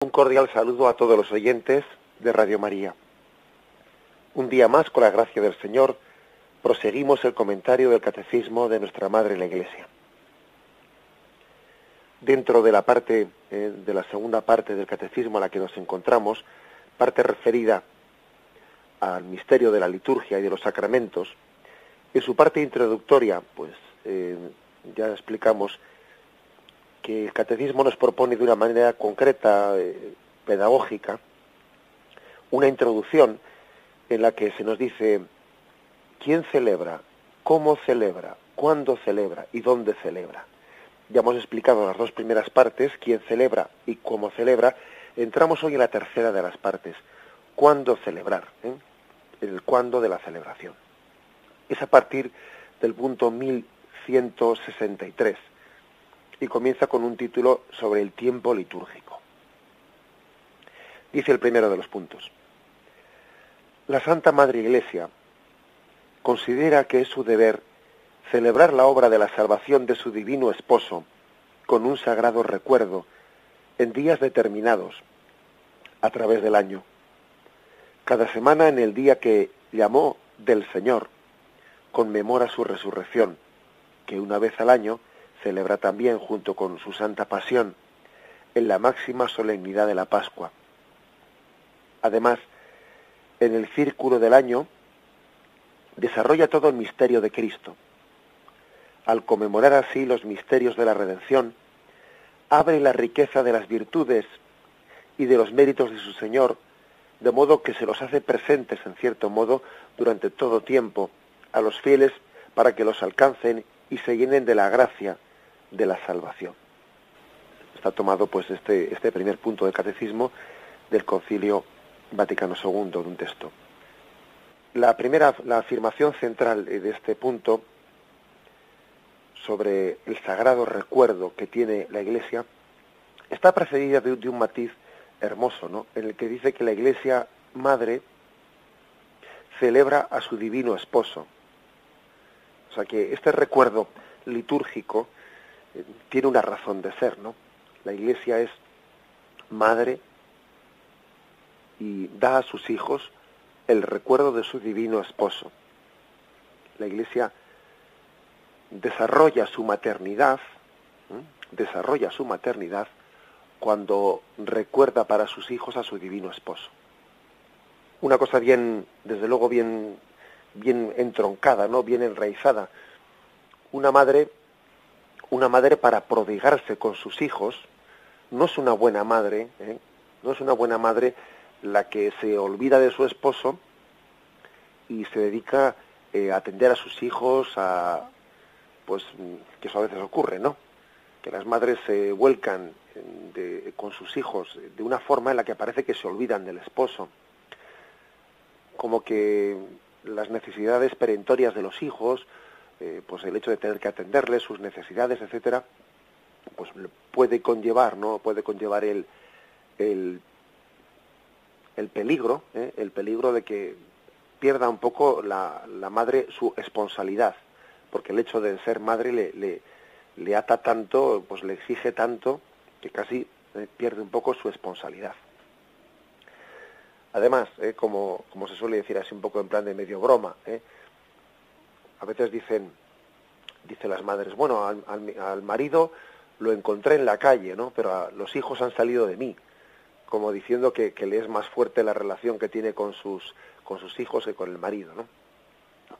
Un cordial saludo a todos los oyentes de Radio María. Un día más, con la gracia del Señor, proseguimos el comentario del Catecismo de nuestra Madre la Iglesia. Dentro de la parte, de la segunda parte del Catecismo a la que nos encontramos, parte referida al misterio de la liturgia y de los sacramentos, en su parte introductoria, ya explicamos que el Catecismo nos propone de una manera concreta, pedagógica, una introducción en la que se nos dice quién celebra, cómo celebra, cuándo celebra y dónde celebra. Ya hemos explicado las dos primeras partes, quién celebra y cómo celebra. Entramos hoy en la tercera de las partes, cuándo celebrar, el cuándo de la celebración. Es a partir del punto 1163. Y comienza con un título sobre el tiempo litúrgico. Dice el primero de los puntos: la Santa Madre Iglesia considera que es su deber celebrar la obra de la salvación de su divino esposo con un sagrado recuerdo en días determinados a través del año. Cada semana, en el día que llamó del Señor, conmemora su resurrección, que una vez al año celebra también junto con su Santa Pasión en la máxima solemnidad de la Pascua. Además, en el círculo del año desarrolla todo el misterio de Cristo. Al conmemorar así los misterios de la redención, abre la riqueza de las virtudes y de los méritos de su Señor, de modo que se los hace presentes en cierto modo durante todo tiempo a los fieles para que los alcancen y se llenen de la gracia de la salvación. Está tomado este primer punto del Catecismo del Concilio Vaticano II, de un texto. La afirmación central de este punto sobre el sagrado recuerdo que tiene la Iglesia está precedida de un matiz hermoso, ¿no?, en el que dice que la Iglesia Madre celebra a su divino esposo. O sea que este recuerdo litúrgico tiene una razón de ser, ¿no? La Iglesia es madre y da a sus hijos el recuerdo de su divino esposo. La Iglesia desarrolla su maternidad cuando recuerda para sus hijos a su divino esposo. Una cosa desde luego bien entroncada, ¿no?, bien enraizada. Una madre para prodigarse con sus hijos no es una buena madre, no es una buena madre la que se olvida de su esposo y se dedica a atender a sus hijos, que eso a veces ocurre, ¿no?, que las madres se vuelcan con sus hijos de una forma en la que parece que se olvidan del esposo, como que las necesidades perentorias de los hijos, el hecho de tener que atenderles sus necesidades, etcétera, pues puede conllevar el peligro, el peligro de que pierda un poco la madre su esponsalidad, porque el hecho de ser madre le ata tanto, pues le exige tanto, que casi pierde un poco su esponsalidad. Además, como se suele decir así un poco en plan de medio broma, a veces dicen las madres, bueno, al marido lo encontré en la calle, ¿no?, pero los hijos han salido de mí, como diciendo que le es más fuerte la relación que tiene con sus hijos que con el marido, ¿no?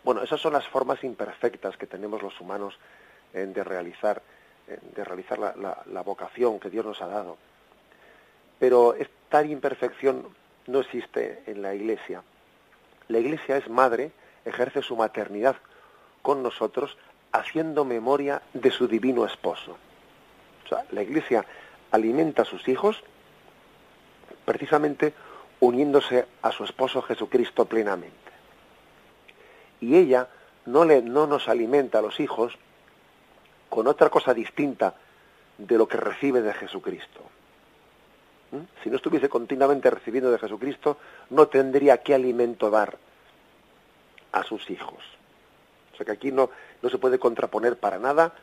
Bueno, esas son las formas imperfectas que tenemos los humanos de realizar la vocación que Dios nos ha dado. Pero esta imperfección no existe en la Iglesia. La Iglesia es madre, ejerce su maternidad con nosotros, haciendo memoria de su divino esposo. O sea, la Iglesia alimenta a sus hijos precisamente uniéndose a su esposo Jesucristo plenamente. Y ella no nos alimenta a los hijos con otra cosa distinta de lo que recibe de Jesucristo. Si no estuviese continuamente recibiendo de Jesucristo, no tendría qué alimento dar a sus hijos. O sea que aquí no se puede contraponer para nada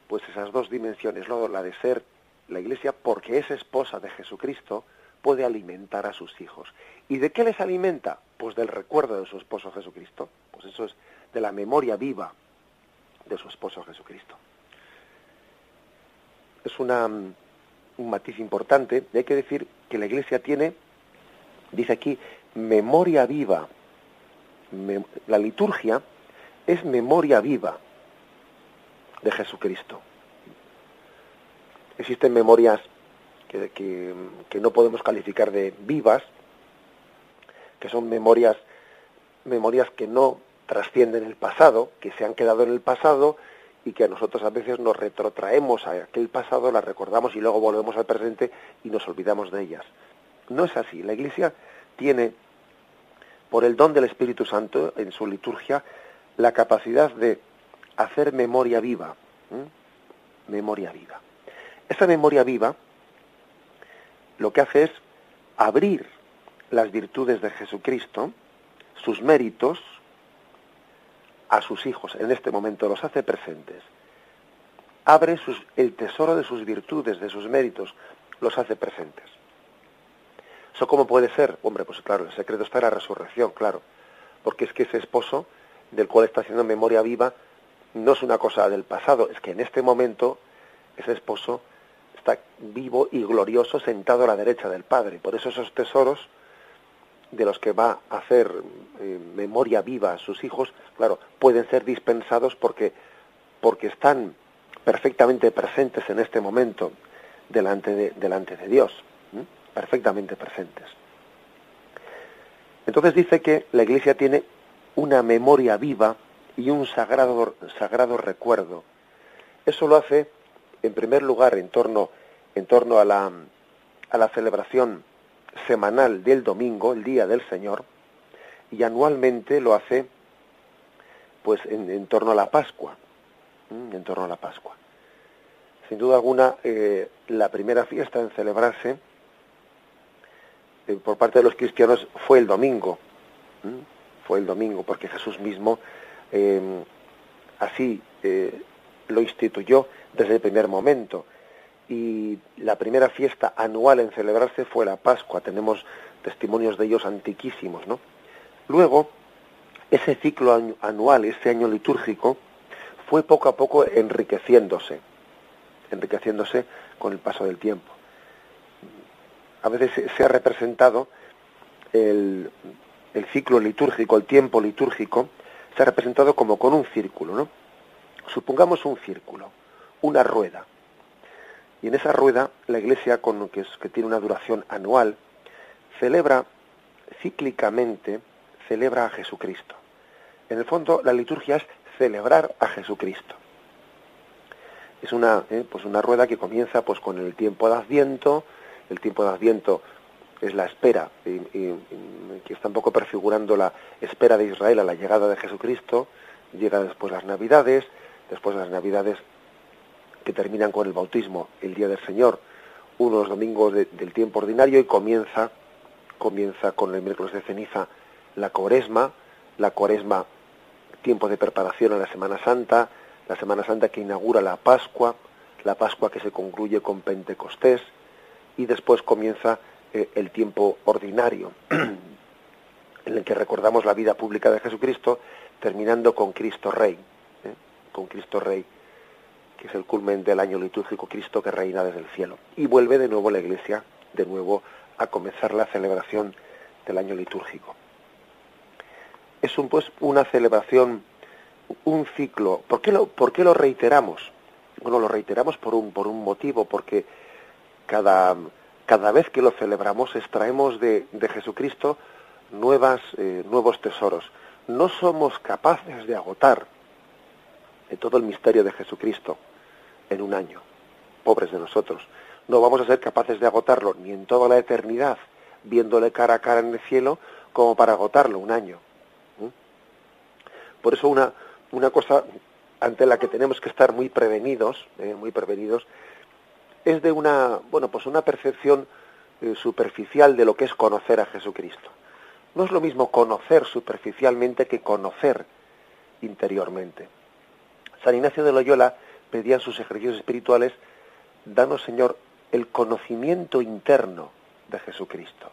pues esas dos dimensiones, ¿no?, la de ser la Iglesia porque es esposa de Jesucristo, puede alimentar a sus hijos. ¿Y de qué les alimenta? Pues del recuerdo de su esposo Jesucristo. Pues eso es de la memoria viva de su esposo Jesucristo. Es un matiz importante, y hay que decir que la Iglesia tiene, dice aquí, memoria viva. La liturgia es memoria viva de Jesucristo. Existen memorias que no podemos calificar de vivas, que son memorias que no trascienden el pasado, que se han quedado en el pasado y que a nosotros a veces nos retrotraemos a aquel pasado, las recordamos y luego volvemos al presente y nos olvidamos de ellas. No es así. La Iglesia tiene, por el don del Espíritu Santo en su liturgia, la capacidad de hacer memoria viva. Memoria viva. Esta memoria viva lo que hace es abrir las virtudes de Jesucristo, sus méritos, a sus hijos. En este momento los hace presentes. Abre el tesoro de sus virtudes, de sus méritos, los hace presentes. ¿Eso cómo puede ser? Hombre, pues claro, el secreto está en la resurrección, claro. Porque es que ese esposo, del cual está haciendo memoria viva, no es una cosa del pasado, es que en este momento ese esposo está vivo y glorioso sentado a la derecha del Padre. Por eso esos tesoros de los que va a hacer memoria viva a sus hijos, claro, pueden ser dispensados porque están perfectamente presentes en este momento delante de Dios, perfectamente presentes. Entonces dice que la Iglesia tiene una memoria viva y un sagrado recuerdo. Eso lo hace, en primer lugar, en torno a la celebración semanal del domingo, el Día del Señor, y anualmente lo hace pues en torno a la Pascua. En torno a la Pascua. Sin duda alguna, la primera fiesta en celebrarse por parte de los cristianos fue el domingo. Fue el domingo, porque Jesús mismo así lo instituyó desde el primer momento. Y la primera fiesta anual en celebrarse fue la Pascua. Tenemos testimonios de ellos antiquísimos, ¿no? Luego, ese ciclo anual, ese año litúrgico, fue poco a poco enriqueciéndose con el paso del tiempo. A veces se ha representado el ciclo litúrgico, el tiempo litúrgico, se ha representado como con un círculo, ¿no? Supongamos un círculo, una rueda. Y en esa rueda, la Iglesia, que tiene una duración anual, celebra cíclicamente, celebra a Jesucristo. En el fondo, la liturgia es celebrar a Jesucristo. Es una rueda que comienza pues con el tiempo de Adviento. El tiempo de Adviento es la espera, que está un poco prefigurando la espera de Israel a la llegada de Jesucristo. Llega después las Navidades, después de las Navidades que terminan con el bautismo, el Día del Señor, unos domingos del tiempo ordinario, y comienza con el miércoles de ceniza la Cuaresma, tiempo de preparación a la Semana Santa que inaugura la Pascua que se concluye con Pentecostés, y después comienza el tiempo ordinario, en el que recordamos la vida pública de Jesucristo, terminando con Cristo Rey, que es el culmen del año litúrgico, Cristo que reina desde el cielo. Y vuelve de nuevo la Iglesia, a comenzar la celebración del año litúrgico. Es una celebración, un ciclo. ¿Por qué lo reiteramos? Bueno, lo reiteramos por un motivo, porque cada vez que lo celebramos extraemos de Jesucristo nuevos tesoros. No somos capaces de agotar todo el misterio de Jesucristo en un año. Pobres de nosotros. No vamos a ser capaces de agotarlo ni en toda la eternidad, viéndole cara a cara en el cielo, como para agotarlo un año. Por eso una cosa ante la que tenemos que estar muy prevenidos, es de una percepción superficial de lo que es conocer a Jesucristo. No es lo mismo conocer superficialmente que conocer interiormente. San Ignacio de Loyola pedía en sus ejercicios espirituales: danos, Señor, el conocimiento interno de Jesucristo.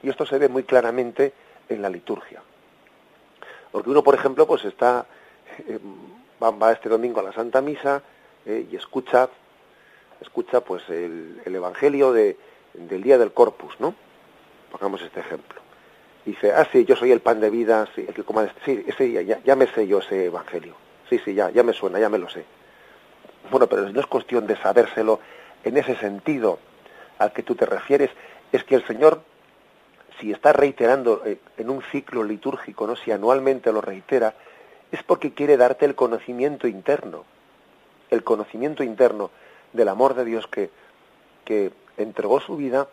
Y esto se ve muy claramente en la liturgia. Porque uno, por ejemplo, pues va este domingo a la Santa Misa y escucha pues el Evangelio del día del Corpus, ¿no? Pongamos este ejemplo. Dice, sí, yo soy el pan de vida, sí, el que coma sí, ese ya me sé yo ese Evangelio. Sí, ya me suena, ya me lo sé. Bueno, pero no es cuestión de sabérselo en ese sentido al que tú te refieres. Es que el Señor, si está reiterando en un ciclo litúrgico, ¿no? Si anualmente lo reitera, es porque quiere darte el conocimiento interno del amor de Dios que entregó su vida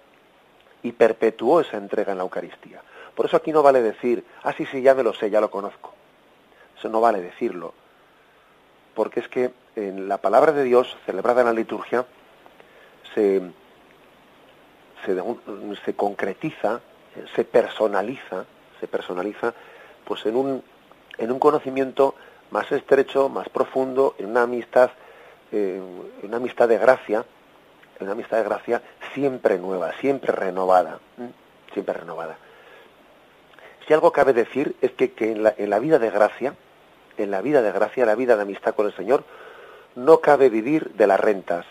y perpetuó esa entrega en la Eucaristía. Por eso aquí no vale decir, sí, ya me lo sé, ya lo conozco. Eso no vale decirlo. Porque es que en la palabra de Dios, celebrada en la liturgia, se concretiza, se personaliza, pues en un conocimiento más estrecho, más profundo, en una amistad de gracia, siempre nueva, siempre renovada. Si algo cabe decir es que en la vida de gracia, la vida de amistad con el Señor, no cabe vivir de las rentas.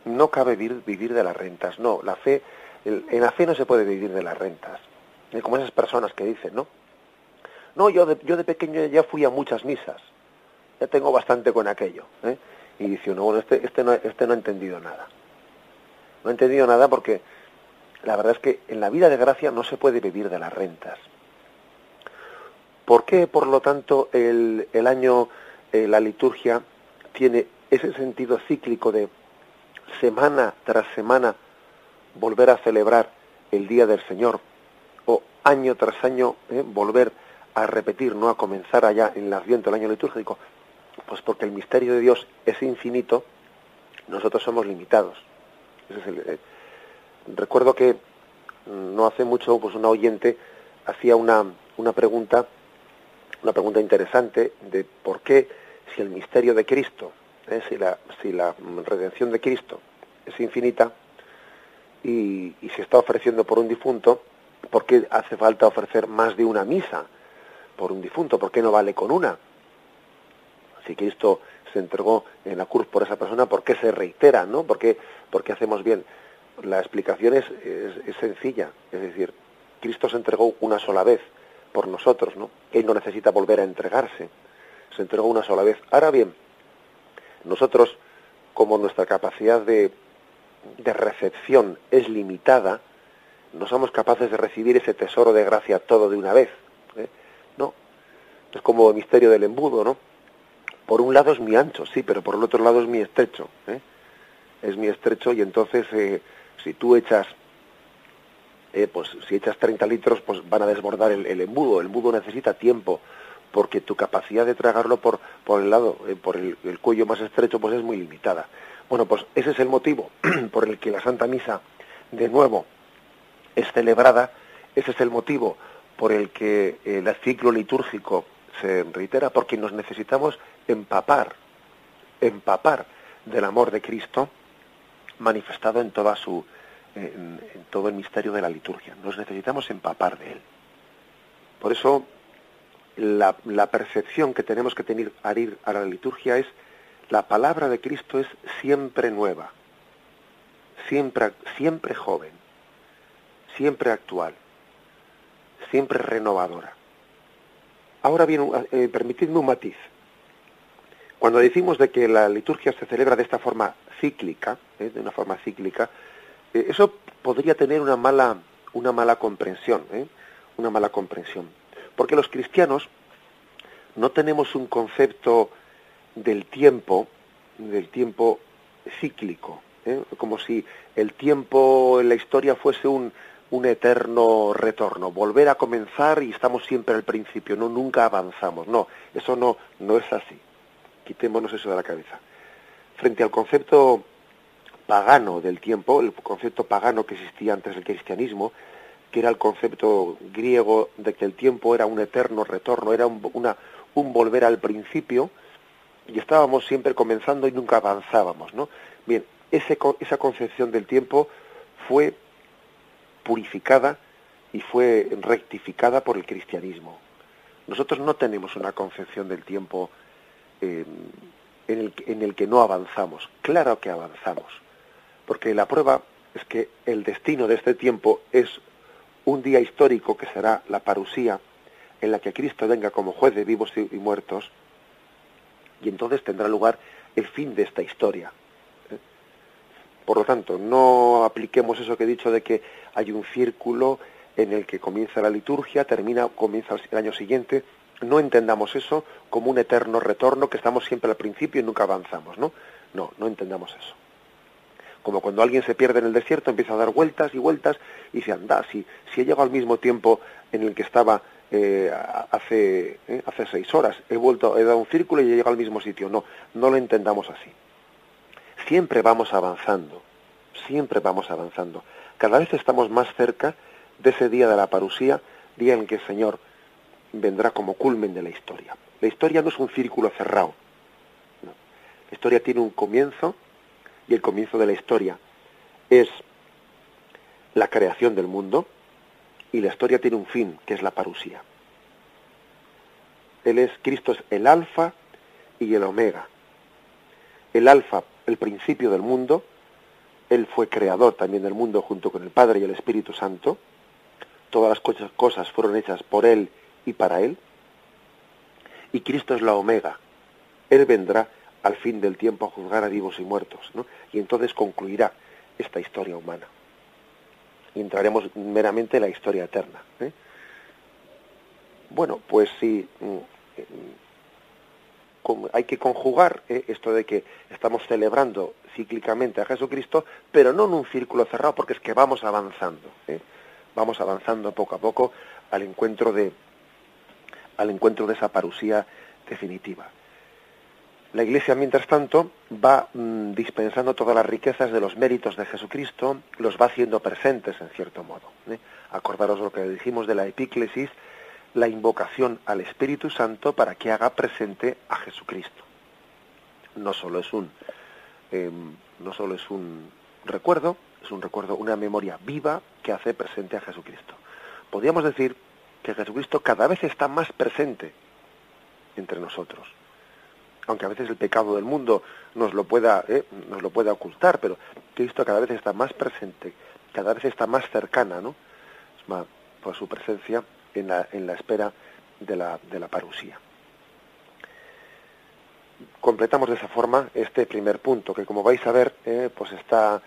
No cabe vivir de las rentas. No, en la fe no se puede vivir de las rentas. Como esas personas que dicen, no, yo de pequeño ya fui a muchas misas. Ya tengo bastante con aquello. Y dice uno, bueno, este no ha entendido nada. No ha entendido nada porque la verdad es que en la vida de gracia no se puede vivir de las rentas. ¿Por qué, por lo tanto, el año, la liturgia, tiene ese sentido cíclico de semana tras semana volver a celebrar el Día del Señor, o año tras año volver a repetir, no a comenzar allá en el Adviento, el año litúrgico? Pues porque el misterio de Dios es infinito, nosotros somos limitados. Recuerdo que no hace mucho, pues una oyente hacía una pregunta interesante de por qué, si el misterio de Cristo, si la redención de Cristo es infinita y se está ofreciendo por un difunto, ¿por qué hace falta ofrecer más de una misa por un difunto? ¿Por qué no vale con una? Si Cristo se entregó en la cruz por esa persona, ¿por qué se reitera, no? ¿Por qué hacemos bien? La explicación es sencilla, es decir, Cristo se entregó una sola vez por nosotros, ¿no? Él no necesita volver a entregarse, se entregó una sola vez. Ahora bien, nosotros, como nuestra capacidad de recepción es limitada, no somos capaces de recibir ese tesoro de gracia todo de una vez, ¿no? Es como el misterio del embudo, ¿no? Por un lado es muy ancho, sí, pero por el otro lado es muy estrecho, es muy estrecho, y entonces si tú echas si echas 30 litros, pues van a desbordar el embudo. El embudo necesita tiempo, porque tu capacidad de tragarlo por el lado, por el cuello más estrecho, pues es muy limitada. Bueno, pues ese es el motivo por el que la Santa Misa, de nuevo, es celebrada. Ese es el motivo por el que el ciclo litúrgico se reitera, porque nos necesitamos empapar del amor de Cristo manifestado en toda en todo el misterio de la liturgia. Nos necesitamos empapar de él. Por eso la percepción que tenemos que tener al ir a la liturgia es: la palabra de Cristo es siempre nueva, siempre joven, siempre actual, siempre renovadora. Ahora bien, permitidme un matiz. Cuando decimos de que la liturgia se celebra de esta forma cíclica, de una forma cíclica, eso podría tener una mala comprensión, una mala comprensión. Porque los cristianos no tenemos un concepto del tiempo cíclico, como si el tiempo en la historia fuese un eterno retorno, volver a comenzar y estamos siempre al principio, no, nunca avanzamos. No, eso no es así. Quitémonos eso de la cabeza. Frente al concepto pagano del tiempo, el concepto pagano que existía antes del cristianismo, que era el concepto griego de que el tiempo era un eterno retorno, era un volver al principio, y estábamos siempre comenzando y nunca avanzábamos, ¿no? Bien, esa concepción del tiempo fue purificada y fue rectificada por el cristianismo. Nosotros no tenemos una concepción del tiempo en el que no avanzamos. Claro que avanzamos, porque la prueba es que el destino de este tiempo es un día histórico que será la parusía, en la que Cristo venga como juez de vivos y muertos, y entonces tendrá lugar el fin de esta historia. Por lo tanto, no apliquemos eso que he dicho de que hay un círculo en el que comienza la liturgia, comienza el año siguiente. No entendamos eso como un eterno retorno, que estamos siempre al principio y nunca avanzamos, ¿no? No entendamos eso. Como cuando alguien se pierde en el desierto, empieza a dar vueltas y vueltas, y dice, anda, si he llegado al mismo tiempo en el que estaba hace 6 horas, he dado un círculo y he llegado al mismo sitio. No lo entendamos así. Siempre vamos avanzando. Cada vez estamos más cerca de ese día de la parusía, día en que el Señor vendrá como culmen de la historia. La historia no es un círculo cerrado. No. La historia tiene un comienzo, y el comienzo de la historia es la creación del mundo, y la historia tiene un fin, que es la parusía. Cristo es el alfa y el omega. El alfa, el principio del mundo. Él fue creador también del mundo junto con el Padre y el Espíritu Santo. Todas las cosas fueron hechas por Él y para Él. Y Cristo es la omega. Él vendrá al fin del tiempo a juzgar a vivos y muertos, ¿no? Y entonces concluirá esta historia humana. Y entraremos meramente en la historia eterna. Bueno, pues sí, hay que conjugar esto de que estamos celebrando cíclicamente a Jesucristo, pero no en un círculo cerrado, porque es que vamos avanzando. Vamos avanzando poco a poco al encuentro de esa parusía definitiva. La Iglesia, mientras tanto, va dispensando todas las riquezas de los méritos de Jesucristo, los va haciendo presentes en cierto modo. Acordaros lo que dijimos de la epíclesis, la invocación al Espíritu Santo para que haga presente a Jesucristo. No solo es un recuerdo, una memoria viva que hace presente a Jesucristo. Podríamos decir que Jesucristo cada vez está más presente entre nosotros. Aunque a veces el pecado del mundo nos lo pueda ocultar, pero Cristo cada vez está más presente, cada vez está más cercana, ¿no? Por su presencia en la espera de la parusía. Completamos de esa forma este primer punto, que como vais a ver, pues está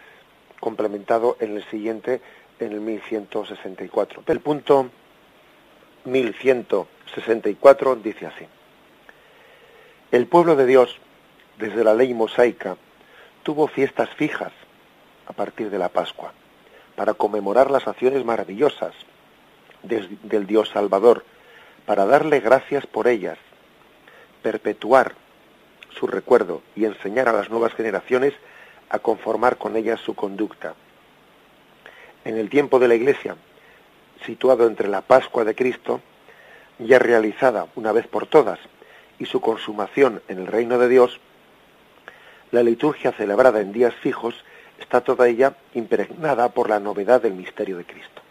complementado en el siguiente, en el 1164. El punto 1164 dice así: el pueblo de Dios, desde la ley mosaica, tuvo fiestas fijas a partir de la Pascua, para conmemorar las acciones maravillosas del Dios Salvador, para darle gracias por ellas, perpetuar su recuerdo y enseñar a las nuevas generaciones a conformar con ellas su conducta. En el tiempo de la Iglesia, situado entre la Pascua de Cristo, ya realizada una vez por todas, y su consumación en el reino de Dios, la liturgia celebrada en días fijos está toda ella impregnada por la novedad del misterio de Cristo.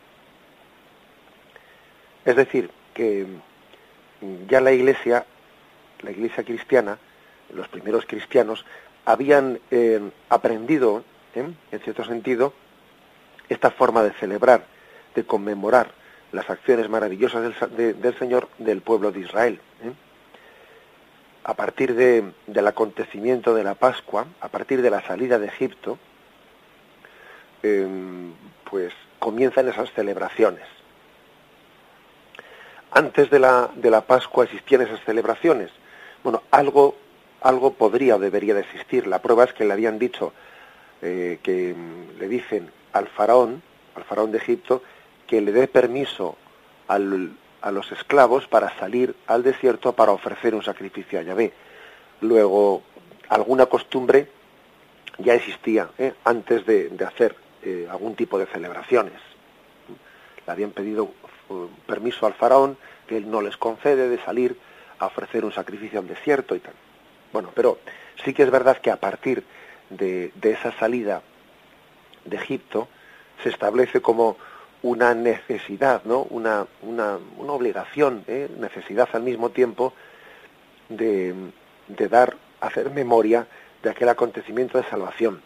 Es decir, que ya la Iglesia cristiana, los primeros cristianos, habían aprendido, en cierto sentido, esta forma de celebrar, de conmemorar las acciones maravillosas del Señor del pueblo de Israel. A partir del acontecimiento de la Pascua, a partir de la salida de Egipto, pues comienzan esas celebraciones. Antes de la Pascua existían esas celebraciones. Bueno, algo podría o debería de existir. La prueba es que le habían dicho, que le dicen al faraón de Egipto, que le dé permiso a los esclavos para salir al desierto para ofrecer un sacrificio a Yahvé. Luego, alguna costumbre ya existía antes de hacer algún tipo de celebraciones. Le habían pedido permiso al faraón, que él no les concede, de salir a ofrecer un sacrificio al desierto y tal. Bueno, pero sí que es verdad que a partir de esa salida de Egipto se establece como una necesidad, ¿no? Una obligación, necesidad al mismo tiempo de hacer memoria de aquel acontecimiento de salvación.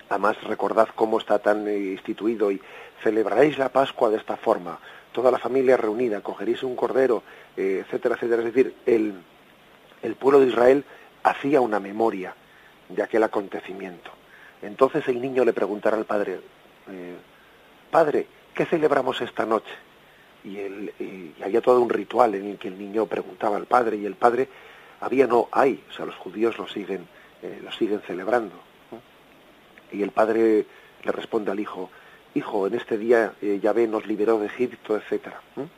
Además, recordad cómo está tan instituido, y celebraréis la Pascua de esta forma, toda la familia reunida, cogeréis un cordero, etcétera, etcétera. Es decir, el pueblo de Israel hacía una memoria de aquel acontecimiento. Entonces el niño le preguntará al padre, padre, ¿qué celebramos esta noche? Y había todo un ritual en el que el niño preguntaba al padre, y el padre o sea, los judíos lo siguen celebrando, ¿no? Y el padre le responde al hijo, hijo, en este día Yahvé nos liberó de Egipto, etcétera, ¿no?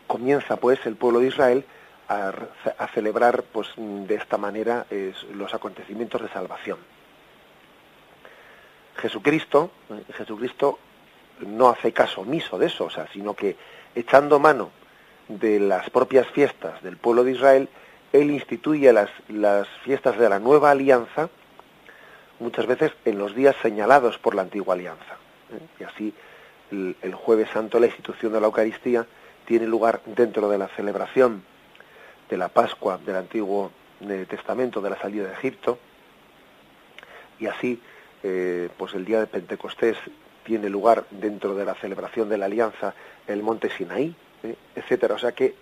Comienza pues el pueblo de Israel a celebrar pues de esta manera los acontecimientos de salvación. Jesucristo no hace caso omiso de eso, o sea, sino que echando mano de las propias fiestas del pueblo de Israel, él instituye las fiestas de la nueva alianza, muchas veces en los días señalados por la antigua alianza. Y así el Jueves Santo, la institución de la Eucaristía, tiene lugar dentro de la celebración de la Pascua del Antiguo Testamento, de la salida de Egipto, y así pues el día de Pentecostés tiene lugar dentro de la celebración de la alianza en el monte Sinaí, etcétera. O sea que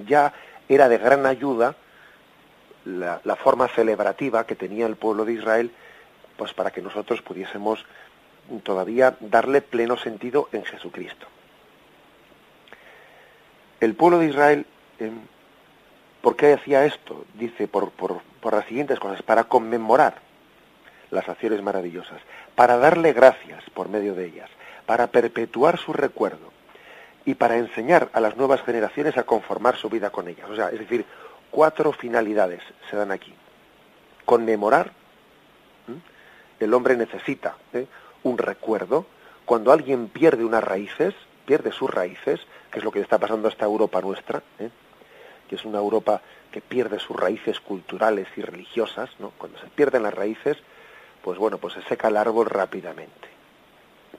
ya era de gran ayuda la forma celebrativa que tenía el pueblo de Israel, pues para que nosotros pudiésemos todavía darle pleno sentido en Jesucristo. El pueblo de Israel, ¿por qué hacía esto? Dice, por las siguientes cosas: para conmemorar las acciones maravillosas, para darle gracias por medio de ellas, para perpetuar su recuerdo y para enseñar a las nuevas generaciones a conformar su vida con ellas. O sea, es decir, 4 finalidades se dan aquí. Conmemorar, el hombre necesita un recuerdo. Cuando alguien pierde sus raíces, que es lo que está pasando a esta Europa nuestra, que es una Europa que pierde sus raíces culturales y religiosas, ¿no? Cuando se pierden las raíces, pues bueno, pues se seca el árbol rápidamente.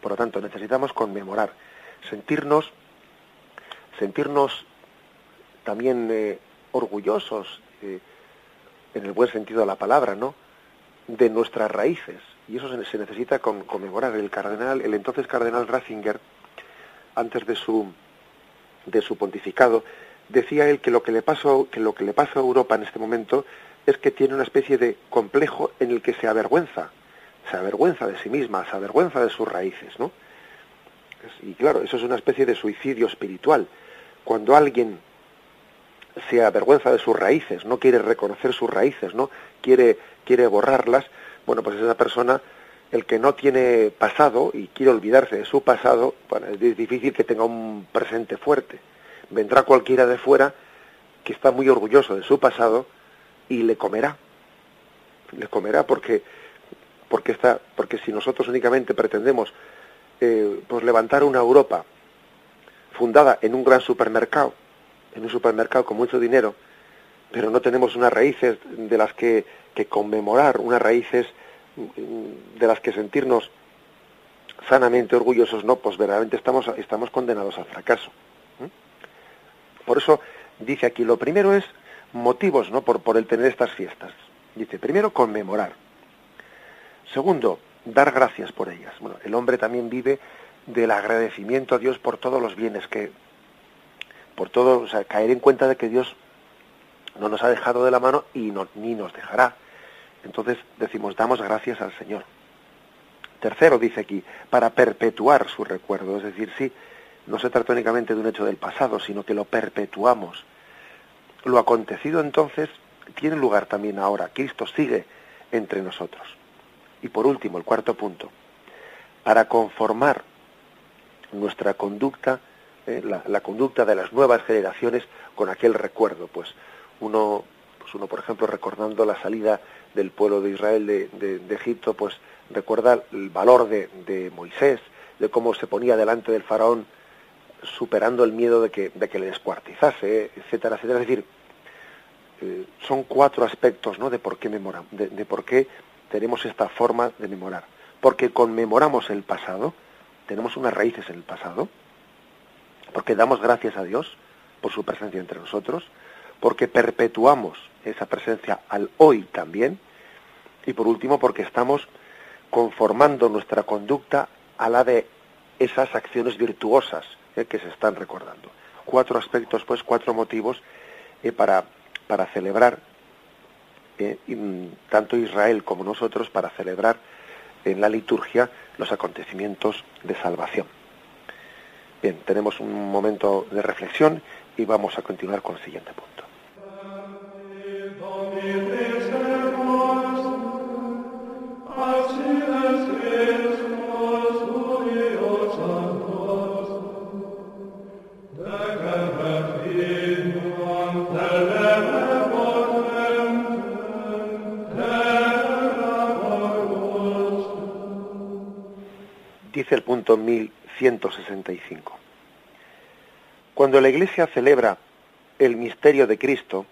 Por lo tanto, necesitamos conmemorar, sentirnos también orgullosos, en el buen sentido de la palabra, ¿no?, de nuestras raíces. Y eso se necesita conmemorar. El entonces cardenal Ratzinger, antes de su pontificado, decía él que lo que le pasa a Europa en este momento es que tiene una especie de complejo en el que se avergüenza de sí misma, se avergüenza de sus raíces, ¿no? Y claro, eso es una especie de suicidio espiritual. Cuando alguien se avergüenza de sus raíces, no quiere reconocer sus raíces, ¿no?, quiere borrarlas, bueno, pues esa persona, el que no tiene pasado y quiere olvidarse de su pasado, bueno, es difícil que tenga un presente fuerte. Vendrá cualquiera de fuera que está muy orgulloso de su pasado y le comerá porque si nosotros únicamente pretendemos pues levantar una Europa fundada en un gran supermercado, en un supermercado con mucho dinero, pero no tenemos unas raíces de las que conmemorar, unas raíces de las que sentirnos sanamente orgullosos, no, pues verdaderamente estamos condenados al fracaso. Por eso dice aquí, lo primero es motivos, ¿no?, por el tener estas fiestas. Dice, primero, conmemorar. Segundo, dar gracias por ellas. Bueno, el hombre también vive del agradecimiento a Dios por todos los bienes o sea, caer en cuenta de que Dios no nos ha dejado de la mano y ni nos dejará. Entonces decimos, damos gracias al Señor. Tercero, dice aquí, para perpetuar su recuerdo. Es decir, sí, no se trata únicamente de un hecho del pasado, sino que lo perpetuamos. Lo acontecido entonces tiene lugar también ahora. Cristo sigue entre nosotros. Y por último, el cuarto punto, para conformar nuestra conducta, la conducta de las nuevas generaciones con aquel recuerdo. Pues uno, por ejemplo, recordando la salida del pueblo de Israel de Egipto, pues recuerda el valor de Moisés, de cómo se ponía delante del faraón, superando el miedo de que le descuartizase, etcétera, etcétera. Es decir, son 4 aspectos, ¿no?, de por qué memoramos, de por qué tenemos esta forma de memorar. porque conmemoramos el pasado, tenemos unas raíces en el pasado, porque damos gracias a Dios por su presencia entre nosotros, porque perpetuamos esa presencia al hoy también, y por último porque estamos conformando nuestra conducta a la de esas acciones virtuosas que se están recordando. 4 aspectos, pues 4 motivos para celebrar, tanto Israel como nosotros, para celebrar en la liturgia los acontecimientos de salvación. Bien, tenemos un momento de reflexión y vamos a continuar con el siguiente punto. Dice el punto 1165. Cuando la Iglesia celebra el misterio de Cristo,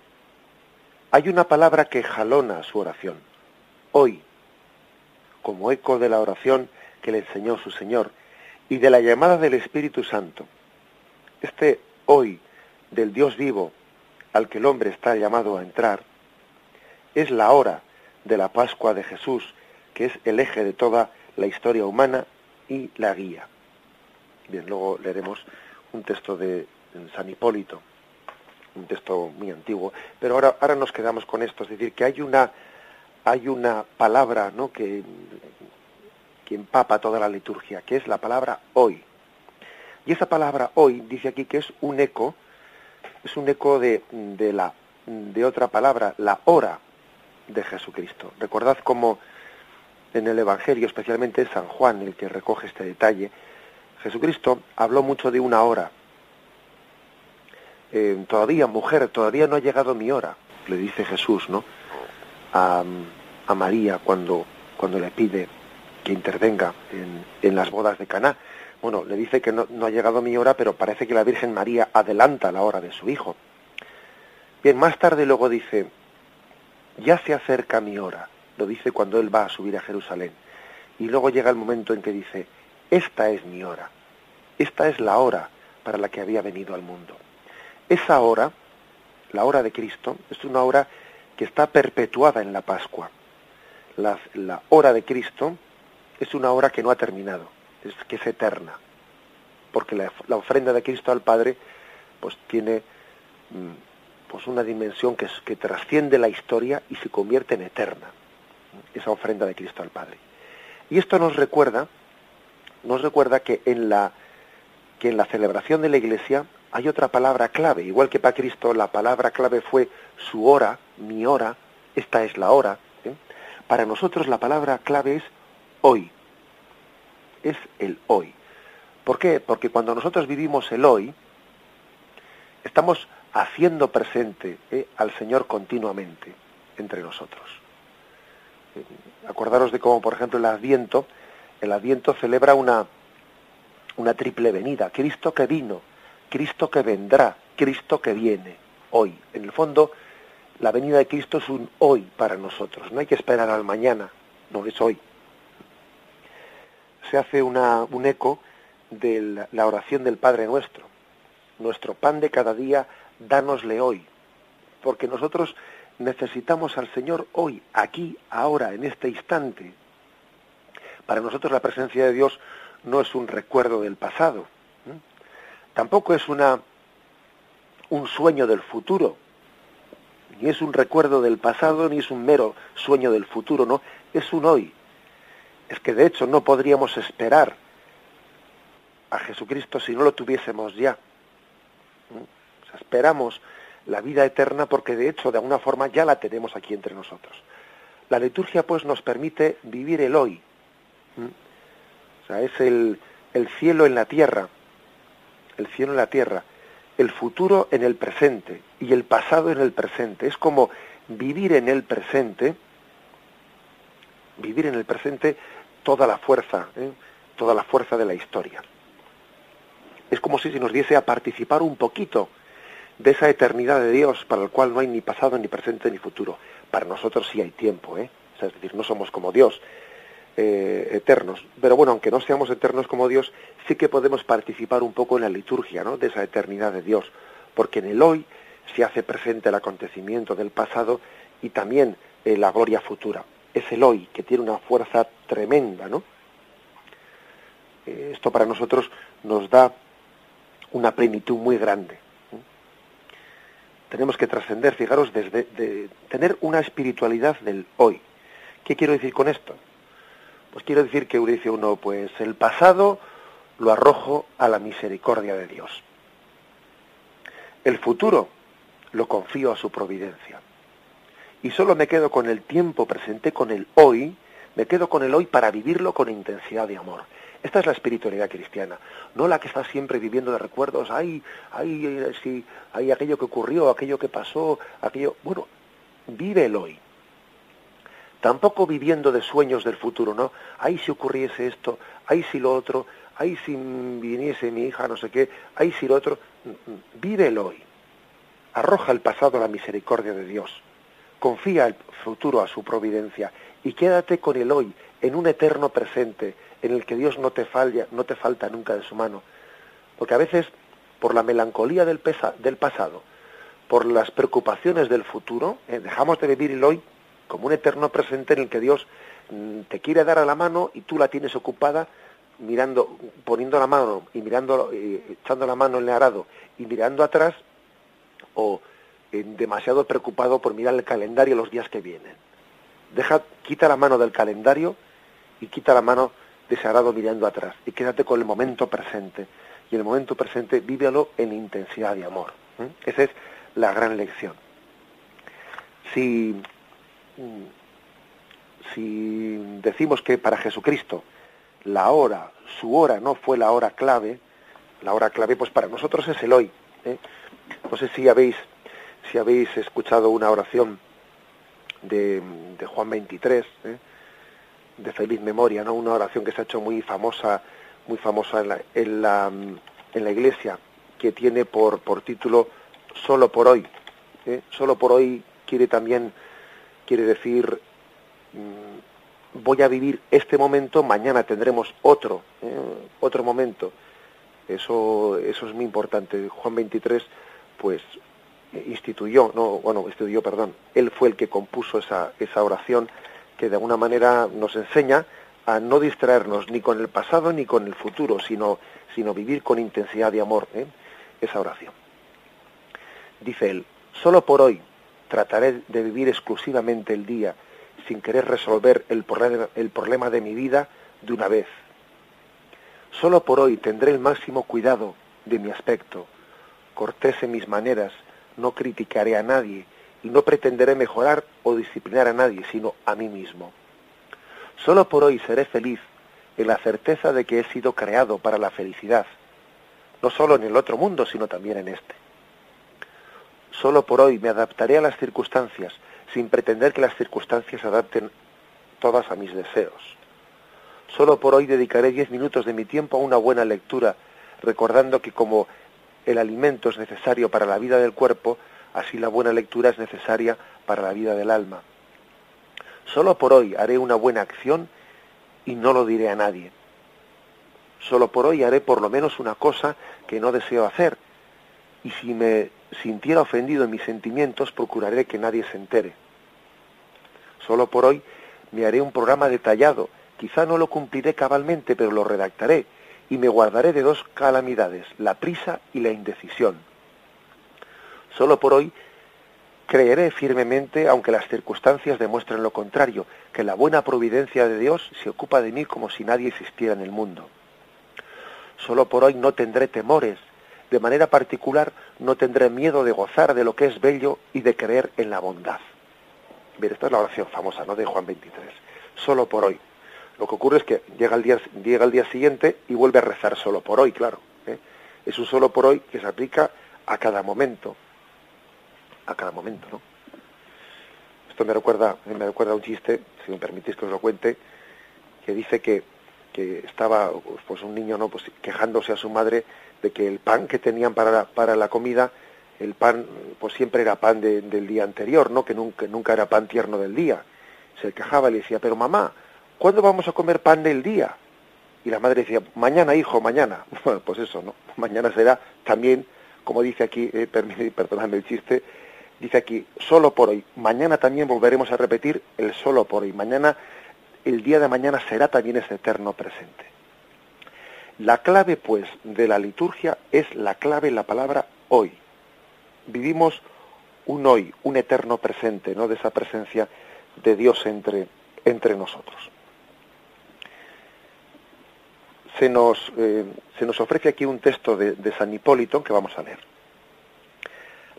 hay una palabra que jalona su oración. Hoy, como eco de la oración que le enseñó su Señor y de la llamada del Espíritu Santo. Este hoy del Dios vivo al que el hombre está llamado a entrar es la hora de la Pascua de Jesús, que es el eje de toda la historia humana y la guía. Bien, luego leeremos un texto de San Hipólito, un texto muy antiguo, pero ahora nos quedamos con esto, es decir, que hay una palabra, ¿no?, que empapa toda la liturgia, que es la palabra hoy. Y esa palabra hoy dice aquí que es un eco de otra palabra, la hora de Jesucristo. Recordad cómo en el Evangelio, especialmente San Juan, el que recoge este detalle, Jesucristo habló mucho de una hora. Todavía, mujer, todavía no ha llegado mi hora, le dice Jesús, ¿no?, a María cuando le pide que intervenga en las bodas de Caná. Bueno, le dice que no ha llegado mi hora, pero parece que la Virgen María adelanta la hora de su hijo. Bien, más tarde luego dice, ya se acerca mi hora. Lo dice cuando él va a subir a Jerusalén. Y luego llega el momento en que dice, esta es mi hora. Esta es la hora para la que había venido al mundo. Esa hora, la hora de Cristo, es una hora que está perpetuada en la Pascua. La hora de Cristo es una hora que no ha terminado, que es eterna. Porque la ofrenda de Cristo al Padre pues tiene pues una dimensión que trasciende la historia y se convierte en eterna. Esa ofrenda de Cristo al Padre. Y esto nos recuerda que en la celebración de la Iglesia hay otra palabra clave, igual que para Cristo la palabra clave fue su hora, mi hora, esta es la hora. Para nosotros la palabra clave es hoy, es el hoy. ¿Por qué? Porque cuando nosotros vivimos el hoy, estamos haciendo presente al Señor continuamente entre nosotros. Acordaros de cómo, por ejemplo, el Adviento celebra una triple venida. Cristo que vino, Cristo que vendrá, Cristo que viene, hoy. En el fondo, la venida de Cristo es un hoy para nosotros. No hay que esperar al mañana, no, es hoy. Se hace un eco de la oración del Padre Nuestro. Nuestro pan de cada día, dánosle hoy. Porque nosotros necesitamos al Señor hoy, aquí, ahora, en este instante. Para nosotros la presencia de Dios no es un recuerdo del pasado. Tampoco es un sueño del futuro. Ni es un recuerdo del pasado, ni es un mero sueño del futuro, no. Es un hoy. Es que de hecho no podríamos esperar a Jesucristo si no lo tuviésemos ya. O sea, esperamos la vida eterna porque de hecho de alguna forma ya la tenemos aquí entre nosotros. La liturgia pues nos permite vivir el hoy. O sea, es el cielo en la tierra, el cielo en la tierra, el futuro en el presente y el pasado en el presente. Es como vivir en el presente toda la fuerza de la historia. Es como si se nos diese a participar un poquito de esa eternidad de Dios para el cual no hay ni pasado, ni presente, ni futuro. Para nosotros sí hay tiempo, O sea, es decir, no somos como Dios. eternos. Pero bueno, aunque no seamos eternos como Dios, sí que podemos participar un poco en la liturgia, ¿no?, de esa eternidad de Dios, porque en el hoy se hace presente el acontecimiento del pasado y también la gloria futura. Es el hoy que tiene una fuerza tremenda, ¿no? Esto para nosotros nos da una plenitud muy grande. Tenemos que trascender, fijaros, de tener una espiritualidad del hoy. ¿Qué quiero decir con esto? Pues quiero decir que dice uno, pues el pasado lo arrojo a la misericordia de Dios. El futuro lo confío a su providencia. Y solo me quedo con el tiempo presente, con el hoy, me quedo con el hoy para vivirlo con intensidad de amor. Esta es la espiritualidad cristiana, no la que está siempre viviendo de recuerdos, ay, aquello que ocurrió, aquello que pasó, aquello... Bueno, vive el hoy. Tampoco viviendo de sueños del futuro, ¿no? Ay, si ocurriese esto, ay, si lo otro, ay, si viniese mi hija, no sé qué, ay, si lo otro... Vive el hoy. Arroja el pasado a la misericordia de Dios. Confía el futuro a su providencia y quédate con el hoy, en un eterno presente, en el que Dios no te falta nunca de su mano. Porque a veces, por la melancolía del pasado, por las preocupaciones del futuro, dejamos de vivir el hoy como un eterno presente en el que Dios te quiere dar a la mano y tú la tienes ocupada mirando, poniendo la mano y mirando, echando la mano en el arado y mirando atrás, o demasiado preocupado por mirar el calendario los días que vienen. Quita la mano del calendario y quita la mano de ese arado mirando atrás y quédate con el momento presente. Y el momento presente vívelo en intensidad de amor. Esa es la gran lección. Si decimos que para Jesucristo su hora no fue la hora clave pues para nosotros es el hoy. No sé si habéis escuchado una oración de Juan 23, de feliz memoria, ¿no? Una oración que se ha hecho muy famosa en la Iglesia, que tiene por título Solo por hoy. Solo por hoy quiere decir voy a vivir este momento, mañana tendremos otro momento. Eso es muy importante. Juan 23 pues él fue el que compuso esa oración que de alguna manera nos enseña a no distraernos ni con el pasado ni con el futuro, sino vivir con intensidad de amor, esa oración. Dice él, solo por hoy trataré de vivir exclusivamente el día, sin querer resolver el problema de mi vida de una vez. Solo por hoy tendré el máximo cuidado de mi aspecto, cortés en mis maneras, no criticaré a nadie y no pretenderé mejorar o disciplinar a nadie, sino a mí mismo. Solo por hoy seré feliz en la certeza de que he sido creado para la felicidad, no solo en el otro mundo, sino también en este. Solo por hoy me adaptaré a las circunstancias, sin pretender que las circunstancias se adapten todas a mis deseos. Solo por hoy dedicaré 10 minutos de mi tiempo a una buena lectura, recordando que como el alimento es necesario para la vida del cuerpo, así la buena lectura es necesaria para la vida del alma. Solo por hoy haré una buena acción y no lo diré a nadie. Solo por hoy haré por lo menos una cosa que no deseo hacer, y si me sintiera ofendido en mis sentimientos, procuraré que nadie se entere. Solo por hoy me haré un programa detallado, quizá no lo cumpliré cabalmente, pero lo redactaré, y me guardaré de dos calamidades, la prisa y la indecisión. Solo por hoy creeré firmemente, aunque las circunstancias demuestren lo contrario, que la buena providencia de Dios se ocupa de mí como si nadie existiera en el mundo. Solo por hoy no tendré temores, de manera particular no tendré miedo de gozar de lo que es bello y de creer en la bondad. Bien, esta es la oración famosa, ¿no?, de Juan 23. Solo por hoy. Lo que ocurre es que llega el día siguiente y vuelve a rezar solo por hoy, claro. Es un solo por hoy que se aplica a cada momento. A cada momento, ¿no? Esto me recuerda un chiste, si me permitís que os lo cuente, que dice que estaba pues un niño, ¿no?, pues quejándose a su madre de que el pan que tenían para la comida, el pan pues siempre era pan del día anterior, ¿no?, que nunca era pan tierno del día. Se quejaba y le decía, pero mamá, ¿cuándo vamos a comer pan del día? Y la madre decía, mañana, hijo, mañana. Bueno, pues eso, ¿no? Mañana será también, como dice aquí, perdonadme el chiste, dice aquí, solo por hoy. Mañana también volveremos a repetir el solo por hoy. Mañana, el día de mañana será también ese eterno presente. La clave, pues, de la liturgia es la clave, la palabra hoy. Vivimos un hoy, un eterno presente, ¿no? De esa presencia de Dios entre nosotros. Se nos ofrece aquí un texto de San Hipólito que vamos a leer.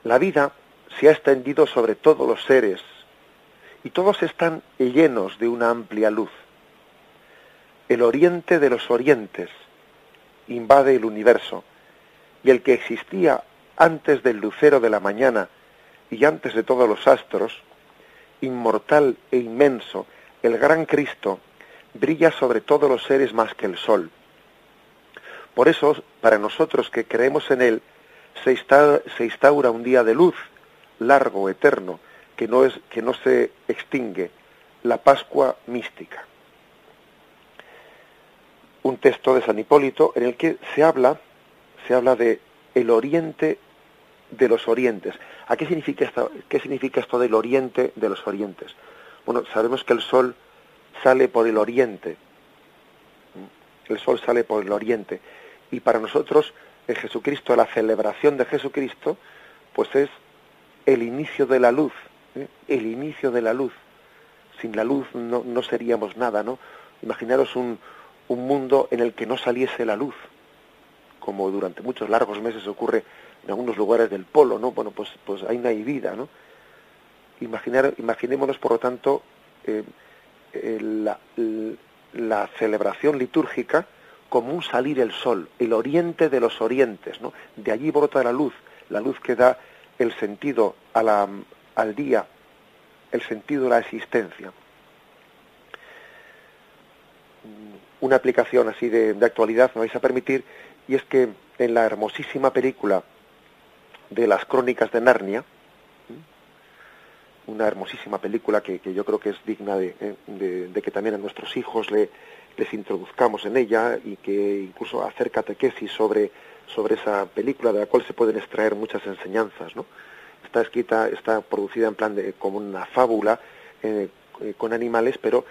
La vida se ha extendido sobre todos los seres y todos están llenos de una amplia luz. El oriente de los orientes invade el universo y el que existía antes del lucero de la mañana y antes de todos los astros, inmortal e inmenso, el gran Cristo brilla sobre todos los seres más que el sol. Por eso, para nosotros que creemos en él, se instaura un día de luz, largo, eterno, que no se extingue, la Pascua mística. Un texto de San Hipólito en el que se habla de el oriente de los orientes. ¿Qué significa esto del oriente de los orientes? Bueno, sabemos que el sol sale por el oriente. El sol sale por el oriente. Y para nosotros, en Jesucristo, la celebración de Jesucristo, pues es el inicio de la luz. El inicio de la luz. Sin la luz no seríamos nada, ¿no? Imaginaros un mundo en el que no saliese la luz, como durante muchos largos meses ocurre en algunos lugares del polo, ¿no? Bueno, pues ahí no hay vida, ¿no? Imaginémonos, por lo tanto, la celebración litúrgica como un salir el sol, el oriente de los orientes, ¿no? De allí brota la luz que da el sentido al día, el sentido de la existencia. Una aplicación así de actualidad me vais a permitir, y es que en la hermosísima película de las Crónicas de Narnia, una hermosísima película que yo creo que es digna de que también a nuestros hijos les introduzcamos en ella, y que incluso hacer catequesis sobre esa película, de la cual se pueden extraer muchas enseñanzas, ¿no? Está producida en plan como una fábula con animales, pero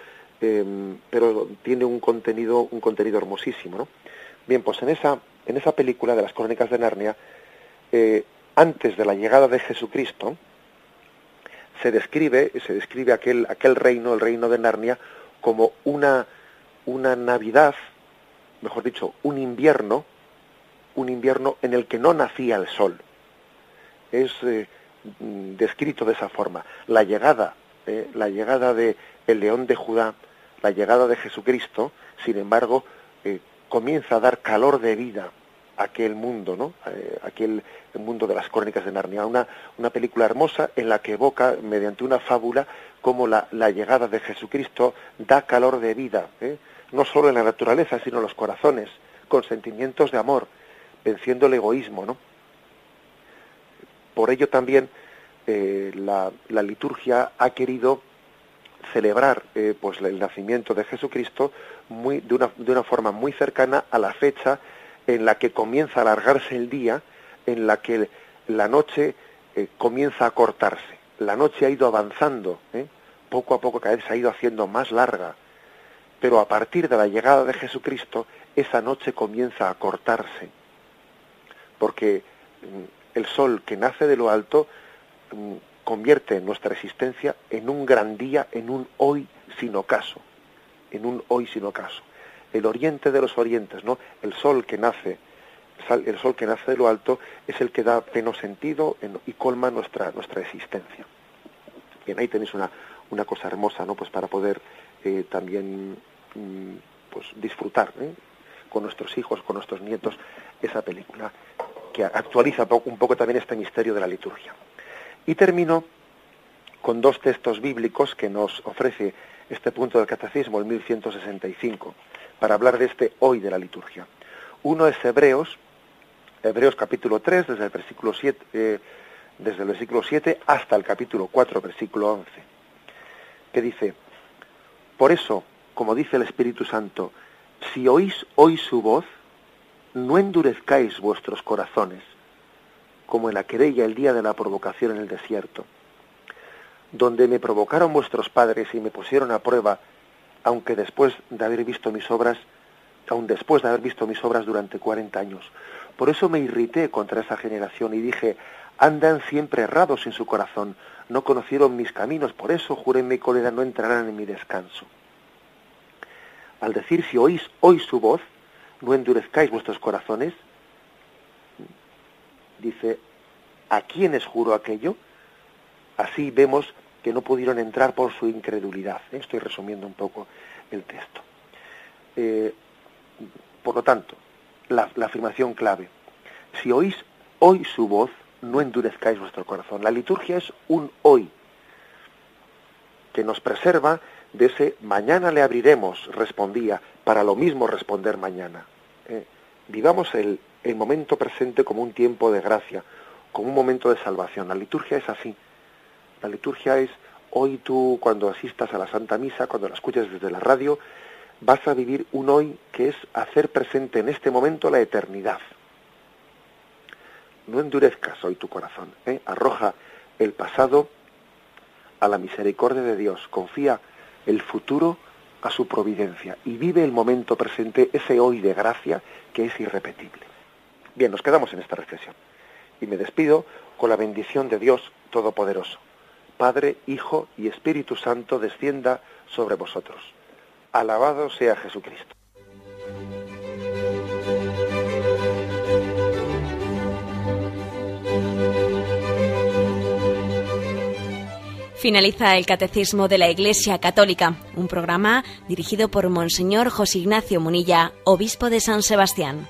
tiene un contenido hermosísimo, ¿no? Bien, pues en esa película de las Crónicas de Narnia, antes de la llegada de Jesucristo, se describe aquel reino, el reino de Narnia, como una Navidad, mejor dicho, un invierno en el que no nacía el sol. Es descrito de esa forma. La llegada de el León de Judá, la llegada de Jesucristo, sin embargo, comienza a dar calor de vida a aquel mundo, ¿no? El mundo de las Crónicas de Narnia. Una película hermosa en la que evoca, mediante una fábula, cómo la llegada de Jesucristo da calor de vida, no solo en la naturaleza, sino en los corazones, con sentimientos de amor, venciendo el egoísmo, ¿no? Por ello también la liturgia ha querido celebrar pues el nacimiento de Jesucristo de una forma muy cercana a la fecha en la que comienza a alargarse el día, en la que la noche comienza a cortarse. La noche ha ido avanzando, poco a poco cada vez se ha ido haciendo más larga, pero a partir de la llegada de Jesucristo esa noche comienza a cortarse, porque el sol que nace de lo alto convierte nuestra existencia en un gran día, en un hoy sin ocaso, El oriente de los orientes, ¿no? El sol que nace de lo alto es el que da pleno sentido y colma nuestra existencia. Bien, ahí tenéis una cosa hermosa, ¿no? Pues para poder también pues disfrutar con nuestros hijos, con nuestros nietos, esa película que actualiza un poco también este misterio de la liturgia. Y termino con dos textos bíblicos que nos ofrece este punto del Catecismo, el 1165, para hablar de este hoy de la liturgia. Uno es Hebreos capítulo 3, desde el versículo 7 hasta el capítulo 4, versículo 11, que dice: por eso, como dice el Espíritu Santo, si oís hoy su voz, no endurezcáis vuestros corazones, como en la querella el día de la provocación en el desierto, donde me provocaron vuestros padres y me pusieron a prueba, aun después de haber visto mis obras durante 40 años. Por eso me irrité contra esa generación y dije, andan siempre errados en su corazón, no conocieron mis caminos, por eso juré en mi cólera no entrarán en mi descanso. Al decir, si oís hoy su voz, no endurezcáis vuestros corazones, dice, ¿a quiénes juró aquello? Así vemos que no pudieron entrar por su incredulidad. Estoy resumiendo un poco el texto. Por lo tanto, la afirmación clave, si oís hoy su voz, no endurezcáis vuestro corazón. La liturgia es un hoy, que nos preserva de ese mañana le abriremos, respondía, para lo mismo responder mañana. Vivamos el momento presente como un tiempo de gracia, como un momento de salvación. La liturgia es así. La liturgia es, hoy tú cuando asistas a la Santa Misa, cuando la escuches desde la radio, vas a vivir un hoy que es hacer presente en este momento la eternidad. No endurezcas hoy tu corazón, arroja el pasado a la misericordia de Dios, confía el futuro a su providencia y vive el momento presente, ese hoy de gracia que es irrepetible. Bien, nos quedamos en esta reflexión y me despido con la bendición de Dios Todopoderoso. Padre, Hijo y Espíritu Santo descienda sobre vosotros. Alabado sea Jesucristo. Finaliza el Catecismo de la Iglesia Católica, un programa dirigido por Monseñor José Ignacio Munilla, obispo de San Sebastián.